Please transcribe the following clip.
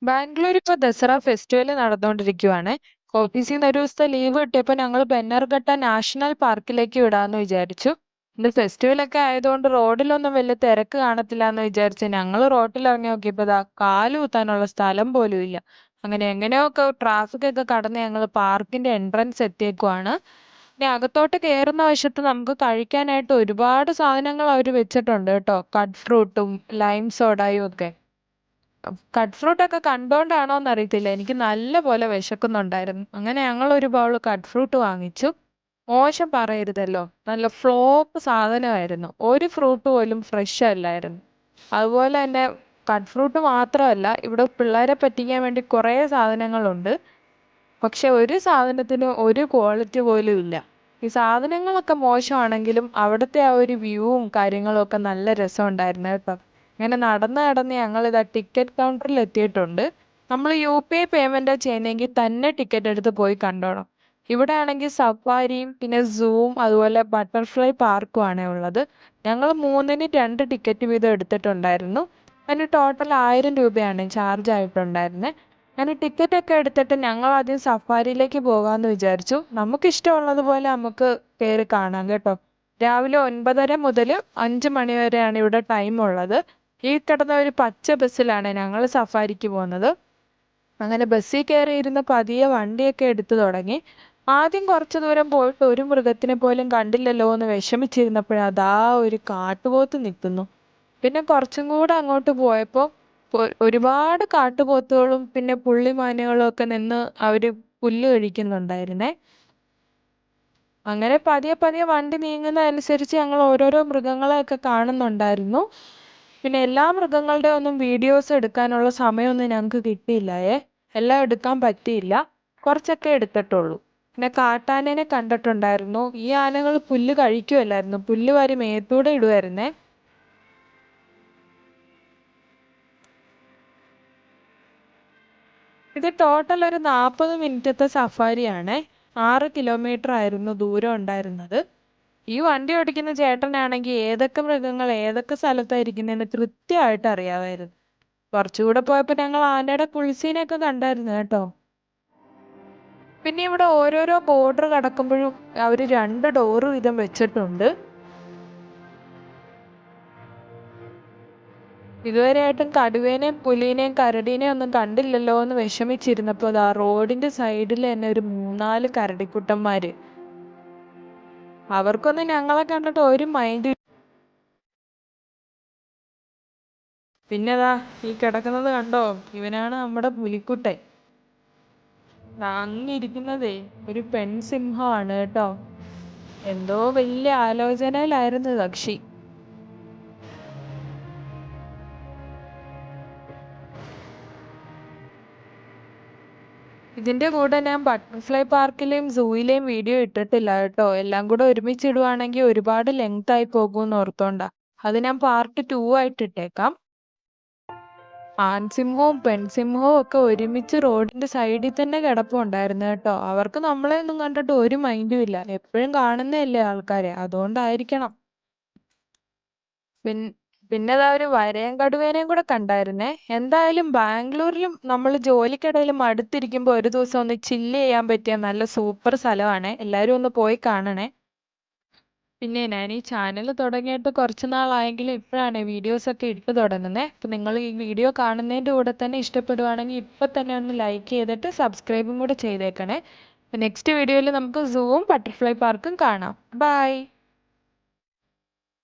ബാംഗ്ലൂർ ഇപ്പൊ ദസറ ഫെസ്റ്റിവൽ നടന്നുകൊണ്ടിരിക്കുവാണ്. ഓഫീസിൽ നിന്ന് ഒരു ദിവസത്തെ ലീവ് കിട്ടിയപ്പോൾ ഞങ്ങൾ ബന്നർഘട്ട നാഷണൽ പാർക്കിലേക്ക് വിടാമെന്ന് വിചാരിച്ചു. ഇന്ന് ഫെസ്റ്റിവലൊക്കെ ആയതുകൊണ്ട് റോഡിലൊന്നും വലിയ തിരക്ക് കാണത്തില്ല എന്ന് വിചാരിച്ച് ഞങ്ങൾ റോട്ടിൽ ഇറങ്ങി നോക്കിയപ്പോൾ ദാ കാല് കുത്താനുള്ള സ്ഥലം പോലും ഇല്ല. അങ്ങനെ എങ്ങനെയൊക്കെ ട്രാഫിക് ഒക്കെ കടന്ന് ഞങ്ങൾ പാർക്കിന്റെ എൻട്രൻസ് എത്തിയേക്കുവാണ്. ഇനി അകത്തോട്ട് കയറുന്ന വശത്ത് നമുക്ക് കഴിക്കാനായിട്ട് ഒരുപാട് സാധനങ്ങൾ അവർ വെച്ചിട്ടുണ്ട് കേട്ടോ. കട്ട് ഫ്രൂട്ടും ലൈം സോഡയും ഒക്കെ. കട്ട് ഫ്രൂട്ട് ഒക്കെ കണ്ടോണ്ടാണോ എന്നറിയത്തില്ല. എനിക്ക് നല്ല പോലെ വിശക്കുന്നുണ്ടായിരുന്നു. അങ്ങനെ ഞങ്ങൾ ഒരു ബൗൾ കട്ട് ഫ്രൂട്ട് വാങ്ങിച്ചു. മോശം പറയരുതല്ലോ. നല്ല ഫ്ലോപ്പ് സാധനമായിരുന്നു. ഒരു ഫ്രൂട്ട് പോലും ഫ്രഷ് അല്ലായിരുന്നു. അതുപോലെ തന്നെ കട്ട് ഫ്രൂട്ട് മാത്രമല്ല, ഇവിടെ പിള്ളേരെ പറ്റിക്കാൻ വേണ്ടി കുറേ സാധനങ്ങളുണ്ട്. പക്ഷെ ഒരു സാധനത്തിന് ഒരു ക്വാളിറ്റി പോലും ഇല്ല. ഈ സാധനങ്ങളൊക്കെ മോശമാണെങ്കിലും അവിടുത്തെ ആ ഒരു വ്യൂവും കാര്യങ്ങളും ഒക്കെ നല്ല രസമുണ്ടായിരുന്നു കേട്ടോ. ഇങ്ങനെ നടന്ന് നടന്ന് ഞങ്ങളിതാ ടിക്കറ്റ് കൗണ്ടറിൽ എത്തിയിട്ടുണ്ട്. നമ്മൾ UPI പേയ്മെൻറ്റാ ചെയ്യുന്നതെങ്കിൽ തന്നെ ടിക്കറ്റ് എടുത്ത് പോയി കണ്ടോണം. ഇവിടെ ആണെങ്കിൽ സഫാരിയും പിന്നെ സൂവും അതുപോലെ ബട്ടർഫ്ലൈ പാർക്കുമാണ് ഉള്ളത്. ഞങ്ങൾ 3-ന് 2 ടിക്കറ്റ് വീതം എടുത്തിട്ടുണ്ടായിരുന്നു. അതിന് ടോട്ടൽ 1000 രൂപയാണ് ചാർജ് ആയിട്ടുണ്ടായിരുന്നത്. അങ്ങനെ ടിക്കറ്റൊക്കെ എടുത്തിട്ട് ഞങ്ങൾ ആദ്യം സഫാരിയിലേക്ക് പോകാമെന്ന് വിചാരിച്ചു. നമുക്കിഷ്ടമുള്ളതുപോലെ നമുക്ക് കയറി കാണാം കേട്ടോ. രാവിലെ 9:30 മുതൽ 5 മണി വരെയാണ് ഇവിടെ ടൈം ഉള്ളത്. ഈ കിടന്ന ഒരു പച്ച ബസ്സിലാണ് ഞങ്ങൾ സഫാരിക്ക് പോകുന്നത്. അങ്ങനെ ബസ്സിൽ കയറി ഇരുന്ന് പതിയെ വണ്ടിയൊക്കെ എടുത്തു തുടങ്ങി. ആദ്യം കുറച്ച് ദൂരം പോയിട്ട് ഒരു മൃഗത്തിനെ പോലും കണ്ടില്ലല്ലോ എന്ന് വിഷമിച്ചിരുന്നപ്പോഴാ ദാ ഒരു കാട്ടുപോത്ത് നിൽക്കുന്നു. പിന്നെ കുറച്ചും കൂടെ അങ്ങോട്ട് പോയപ്പോൾ ഒരുപാട് കാട്ടുപോത്തുകളും പിന്നെ പുള്ളിമാനുകളും ഒക്കെ നിന്ന് അവർ പുല്ല് കഴിക്കുന്നുണ്ടായിരുന്നേ. അങ്ങനെ പതിയെ പതിയെ വണ്ടി നീങ്ങുന്നതനുസരിച്ച് ഞങ്ങൾ ഓരോരോ മൃഗങ്ങളെയൊക്കെ കാണുന്നുണ്ടായിരുന്നു. പിന്നെ എല്ലാ മൃഗങ്ങളുടെ ഒന്നും വീഡിയോസ് എടുക്കാനുള്ള സമയമൊന്നും ഞങ്ങൾക്ക് കിട്ടിയില്ലായേ. എല്ലാം എടുക്കാൻ പറ്റിയില്ല. കുറച്ചൊക്കെ എടുത്തിട്ടുള്ളൂ. പിന്നെ കാട്ടാനേനെ കണ്ടിട്ടുണ്ടായിരുന്നു. ഈ ആനകൾ പുല്ല് കഴിക്കുമല്ലായിരുന്നു. പുല്ല് വാരി മേത്തൂടെ ഇടുമായിരുന്നേ. ഇത് ടോട്ടൽ ഒരു 40 മിനിറ്റത്തെ സഫാരിയാണേ. 6 കിലോമീറ്റർ ആയിരുന്നു ദൂരം ഉണ്ടായിരുന്നത്. ഈ വണ്ടി ഓടിക്കുന്ന ചേട്ടനാണെങ്കിൽ ഏതൊക്കെ മൃഗങ്ങൾ ഏതൊക്കെ സ്ഥലത്താണ് ഇരിക്കുന്നതെന്ന് കൃത്യമായിട്ട് അറിയാമായിരുന്നു. കുറച്ചുകൂടെ പോയപ്പോൾ ഞങ്ങൾ ആനയുടെ കുളിസീനൊക്കെ കണ്ടായിരുന്നു കേട്ടോ. പിന്നെ ഇവിടെ ഓരോരോ ബോർഡർ കടക്കുമ്പോഴും അവർ 2 ഡോറ് വീതം വെച്ചിട്ടുണ്ട്. ഇതുവരെയായിട്ടും കടുവേനെയും പുലിനെയും കരടീനെയും ഒന്നും കണ്ടില്ലല്ലോ എന്ന് വിഷമിച്ചിരുന്നപ്പോൾ ദാ റോഡിന്റെ സൈഡിൽ തന്നെ ഒരു 3-4 കരടിക്കുട്ടന്മാര്. അവർക്കൊന്നും ഞങ്ങളെ കണ്ടിട്ട് ഒരു മൈൻഡ്. പിന്നെതാ ഈ കിടക്കുന്നത് കണ്ടോ? ഇവനാണ് നമ്മുടെ പുലിക്കുട്ടൻ. അങ്ങിരിക്കുന്നതേ ഒരു പെൺസിംഹമാണ് കേട്ടോ. എന്തോ വലിയ ആലോചനയിലായിരുന്നു കക്ഷി. ഇതിന്റെ കൂടെ ഞാൻ ബട്ടർഫ്ലൈ പാർക്കിലെയും സൂയിലെയും വീഡിയോ ഇട്ടിട്ടില്ല കേട്ടോ. എല്ലാം കൂടെ ഒരുമിച്ചിടുവാണെങ്കിൽ ഒരുപാട് ലെങ്ത് ആയി പോകുമെന്ന് ഓർത്തോണ്ടാ. അത് ഞാൻ പാർട്ട് 2 ആയിട്ട് ഇട്ടേക്കാം. ആൺസിംഹവും പെൺസിംഹവും ഒക്കെ ഒരുമിച്ച് റോഡിന്റെ സൈഡിൽ തന്നെ കിടപ്പുണ്ടായിരുന്നു കേട്ടോ. അവർക്ക് നമ്മളെ ഒന്നും കണ്ടിട്ട് ഒരു മൈൻഡും ഇല്ല. എപ്പോഴും കാണുന്നതല്ലേ ആൾക്കാരെ, അതുകൊണ്ടായിരിക്കണം. പിന്നെ ദാ ഒരു വരയൻ കടുവേനെയും കൂടെ കണ്ടായിരുന്നേ. എന്തായാലും ബാംഗ്ലൂരിലും നമ്മൾ ജോലിക്കിടയിൽ മടുത്തിരിക്കുമ്പോൾ ഒരു ദിവസം ഒന്ന് ചില്ല് ചെയ്യാൻ പറ്റിയ നല്ല സൂപ്പർ സ്ഥലമാണ്. എല്ലാവരും ഒന്ന് പോയി കാണണേ. പിന്നെ ഞാൻ ഈ ചാനൽ തുടങ്ങിയിട്ട് കുറച്ച് നാളായെങ്കിലും ഇപ്പോഴാണ് വീഡിയോസൊക്കെ ഇട്ട് തുടങ്ങുന്നത്. അപ്പം നിങ്ങൾ ഈ വീഡിയോ കാണുന്നതിൻ്റെ കൂടെ തന്നെ ഇഷ്ടപ്പെടുവാണെങ്കിൽ ഇപ്പം തന്നെ ഒന്ന് ലൈക്ക് ചെയ്തിട്ട് സബ്സ്ക്രൈബും കൂടെ ചെയ്തേക്കണേ. നെക്സ്റ്റ് വീഡിയോയിൽ നമുക്ക് സൂവും ബട്ടർഫ്ലൈ പാർക്കും കാണാം. ബൈ.